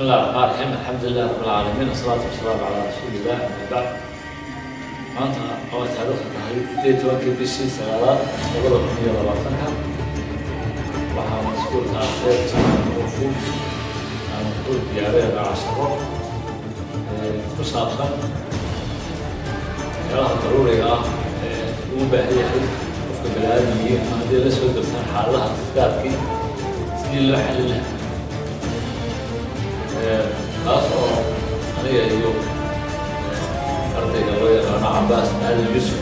الله الرحمن الرحيم الحمد لله رب العالمين والصلاة والسلام على رسول الله أما بعد maanta oo taariikhda tahay 18 bishii sagaalaad 2020 waxaa mas'uulka ardayda aan ku diyaariyay casharo ku saabsan meelaha daruuriga ah ee uu baahan yahay qofka bini'aadamka haddii la soo degsan xaaladaha gaarkii sidii loo xallin lahaa taas oo aniga iyo ardayga loo yaqaano Cabbaas Aadan Yuusuf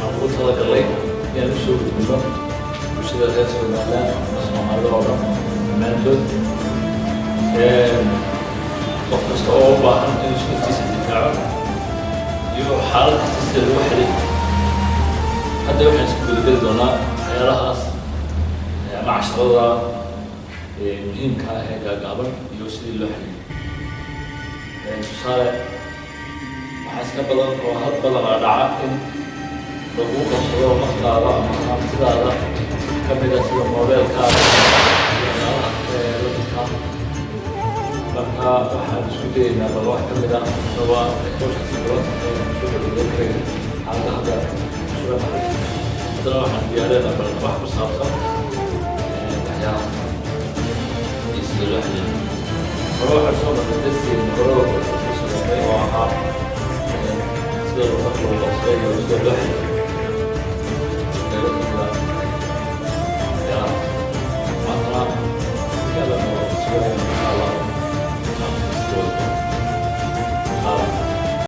aan ugu talagalay inaan u soo gudbino bulshada reer Somaliland ama Soomaalida oo dhan dhammaantood qof kasta oo u baahan inuu naftiisa difaaco iyo xaalad kasta sida loo xalin hadda waxaan isku gudageli doonaa waxyaalahaas ama casharada muhiimka ah ee gaagaaban iyo sidii loo xalin tusaale iska badan oo had badan dhaca in lagu qabsado naftaada ama hantidaada ka mid ah sida moobeelkaaga marka waxaan isku dayaynaa bal wax ka mid ah waa qoyska hadda haddana waxaan diyaarinaynaa bal wax ku saabsan waxyaalaha iyo sida loo xaliyo hore waxaan soo marnay darsiin hore oo ahaa sida loo qabsado iyo sida loo xaliyo